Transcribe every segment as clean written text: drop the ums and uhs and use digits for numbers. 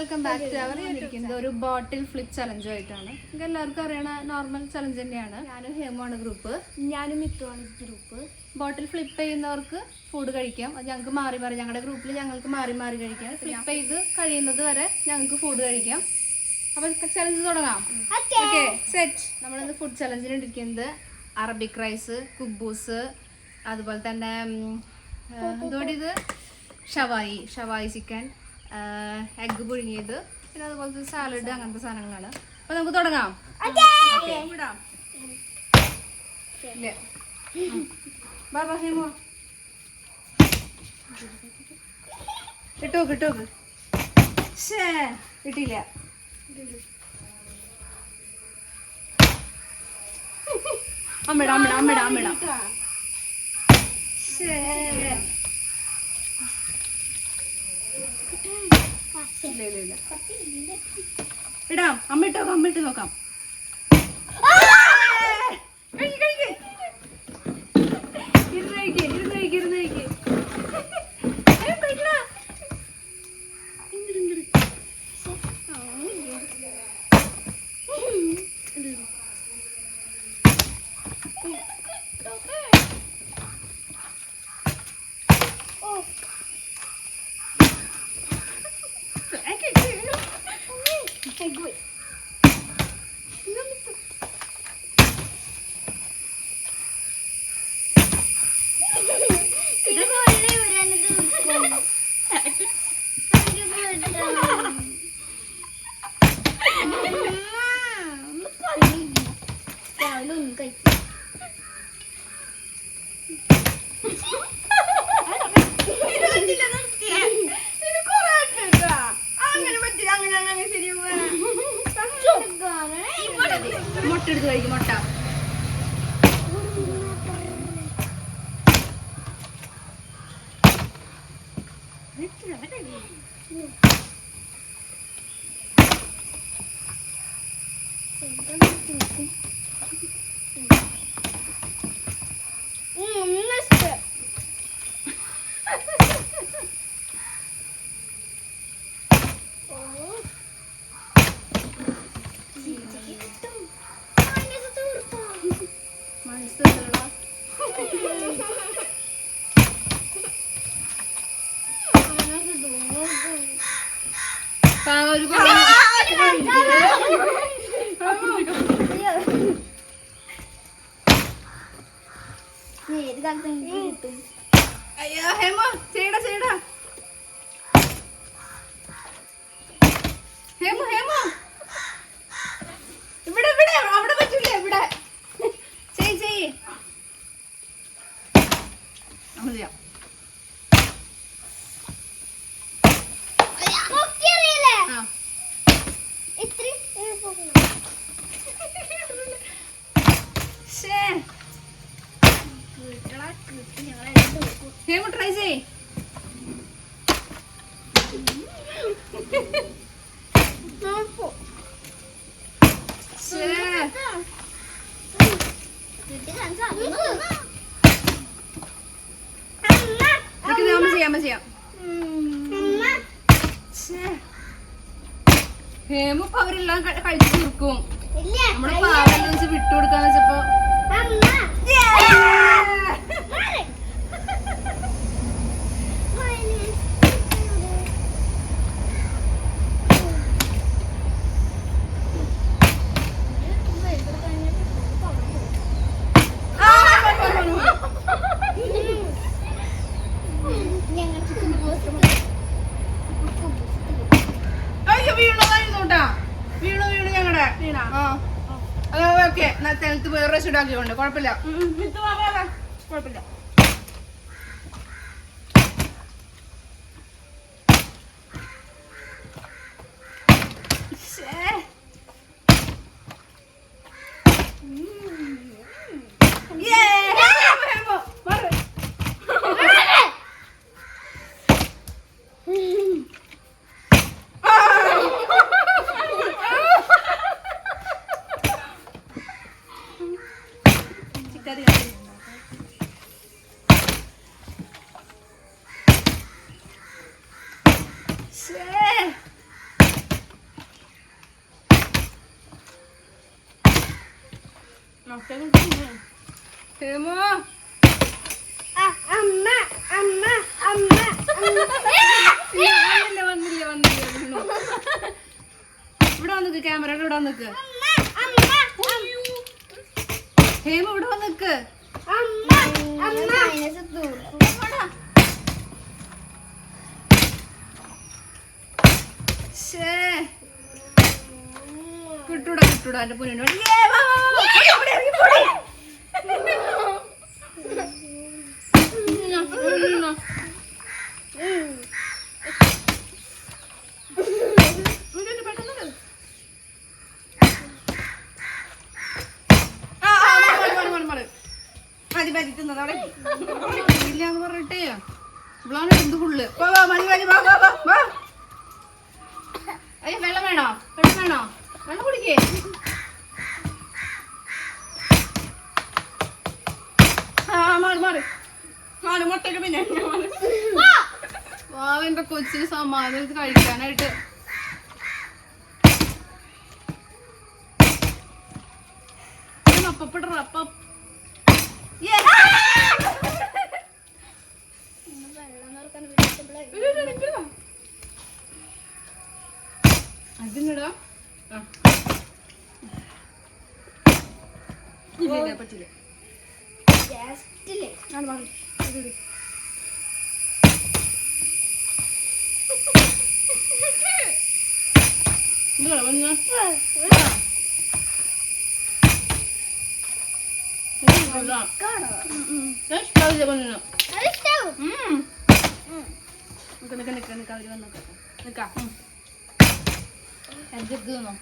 Welcome back to our ഇരിക്കുന്നത് ഒരു ബോട്ടിൽ flip ചലഞ്ചുമായിട്ടാണ്. നമുക്ക് എല്ലാവർക്കും അറിയണ നോർമൽ ചലഞ്ച് തന്നെയാണ്. ഞാനും ഹേമുവാണ് ഗ്രൂപ്പ്, ഞാനും മിത്തുവാണ് ഗ്രൂപ്പ്. ബോട്ടിൽ ഫ്ലിപ്പ് ചെയ്യുന്നവർക്ക് ഫുഡ് കഴിക്കാം. അത് ഞങ്ങൾക്ക് മാറി മാറി, ഞങ്ങളുടെ ഗ്രൂപ്പിൽ ഞങ്ങൾക്ക് മാറി മാറി കഴിക്കാം. ഫ്ലിപ്പ് ചെയ്ത് കഴിയുന്നത് വരെ ഞങ്ങൾക്ക് ഫുഡ് കഴിക്കാം. അപ്പം ചലഞ്ച് തുടങ്ങാം. Okay set. നമ്മളിന്ന് ഫുഡ് ചലഞ്ചിന് ഇരിക്കുന്നത് അറബിക് റൈസ്, കുബൂസ്, അതുപോലെ തന്നെ എന്തുകൊണ്ട് ഇത് ഷവായി ചിക്കൻ, എഗ്ഗ് പുഴുങ്ങിയത്, പിന്നെ അതുപോലത്തെ സാലഡ്, അങ്ങനത്തെ സാധനങ്ങളാണ്. അപ്പൊ നമുക്ക് തുടങ്ങാം. കിട്ടോ കിട്ടിയില്ല. അമ്മിടാം ഇല്ല ഇടാം. അമ്മിട്ട് നോക്കാം. ഇരുന്ന് മുട്ട എടുത്ത് കഴിക്കും. മുട്ട അയ്യോ ഹേമോ ചെയ്യടാ ഹേമോ ഇവിടെ അവിടെ പറ്റൂലേ? ഇവിടെ ചെയ്യ് നമ്മൾ ചെയ്യാം. ഹേമ ട്രൈ ചെയ്. ചെയ്യാം. ഹേമ ഇപ്പൊ അവരെല്ലാം കഴിച്ചു തീർക്കും. നമ്മള് പാവം വെച്ച് വിട്ടുകൊടുക്കാന്ന് വെച്ചപ്പോ തെലത്ത് വേറെ പ്രാവശ്യം ഇടാക്കിയോണ്ട് കുഴപ്പമില്ല. ഹേമോ അമ്മ അമ്മ അമ്മ വന്നില്ല ഇവിടെ വന്നിക്ക് ക്യാമറയുടെ ഇവിടെ വന്നിക്ക് ഹേമ ഇവിടെ വന്നിക്ക് കിട്ടൂടാ എന്റെ പൊന്നു ഇല്ലാന്ന് പറഞ്ഞിട്ടേ ഇവളാണ് എന്ത് ഫുള്ള് അയ്യോ വെള്ളം വേണോ വെള്ളം കുടിക്കേ മാറി മുട്ടൊക്കെ പിന്നെ വാവന്റെ കൊച്ചിന് സമാധാനത്തിൽ കഴിക്കാനായിട്ട് അപ്പം അതിനടാ പറ്റില്ല എന്തെന്നോ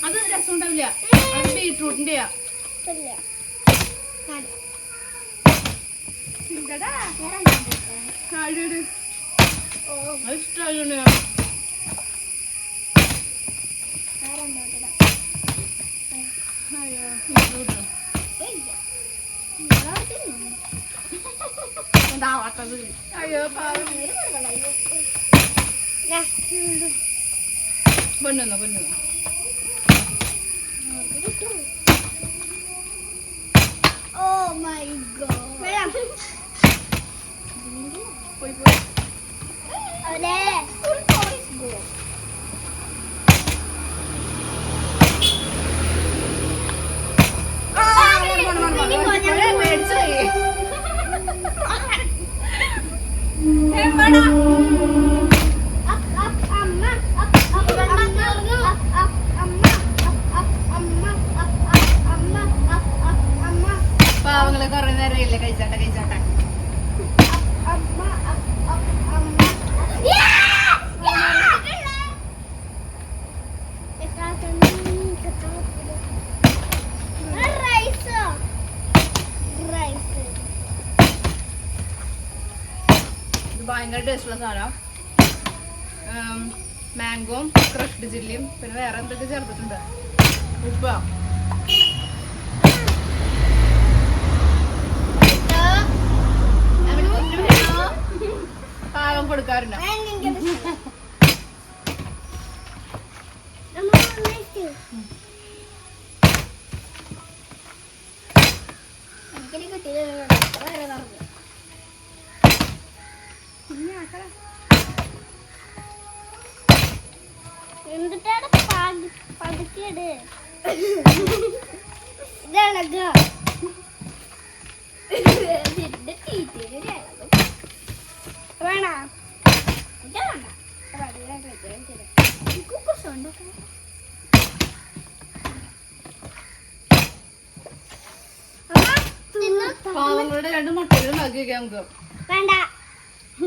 അത് രസം ഉണ്ടാവില്ല അത് ബീട്രൂട്ടിന്റെയാ അത് ഇഷ്ടമായോണ്ട് അയ്യോ പൊന്നോ Oh my god. പോയി Ole. Go. പാവങ്ങളെ കുറെ നേരമില്ലേ കഴിച്ചാട്ട ഇത് ഭയങ്കര ടേസ്റ്റുള്ള സാധനം മാംഗോയും ക്രഷ്ഡ് ചില്ലിയും പിന്നെ വേറെ എന്തൊക്കെ ചേർത്തിട്ടുണ്ട് ഉപ്പ പാവം കൊടുക്കാറുണ്ട് എന്തിട്ടാണ് പതുക്കിയത് ഇതളക വേണ ഞങ്ങളുടെ 2 മുട്ടകളും ബാക്കി വെക്കാം നമുക്ക്. വേണ്ട.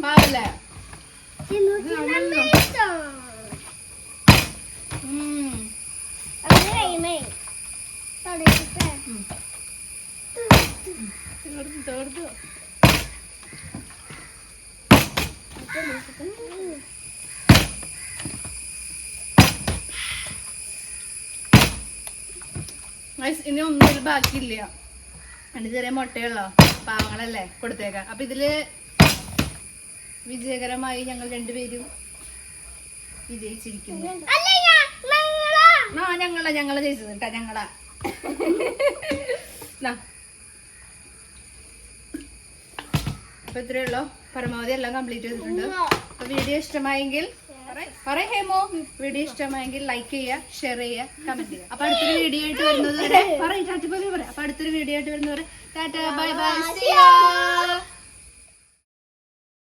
പാവല്ലേ? അത് കഴിയുമേ. തുടങ്ങിട്ട്. തീർന്നു. ഇനി ഒന്നും ഇതിൽ ബാക്കിയില്ല. 2 ചെറിയ മുട്ടയുള്ളോ, പാവങ്ങളല്ലേ, കൊടുത്തേക്കാം. അപ്പൊ ഇതില് വിജയകരമായി ഞങ്ങൾ 2 പേരും വിജയിച്ചിരിക്കുന്നു. ഞങ്ങളെ ജയിച്ചത് കേട്ടാ, ഞങ്ങളാ. അപ്പൊ ഇത്രയേ ഉള്ളൂ. പരമാവധി എല്ലാം കംപ്ലീറ്റ് ചെയ്തിട്ടുണ്ട്. അപ്പൊ വീഡിയോ ഇഷ്ടമായെങ്കിൽ ഹേമോ, വീഡിയോ ഇഷ്ടമായെങ്കിൽ ലൈക്ക് ചെയ്യുക, ഷെയർ ചെയ്യുക, കമന്റ് ചെയ്യുക. അപ്പൊ അടുത്തൊരു വീഡിയോ ആയിട്ട് വരുന്നത് വരെ Tata bye bye. Tata bye bye.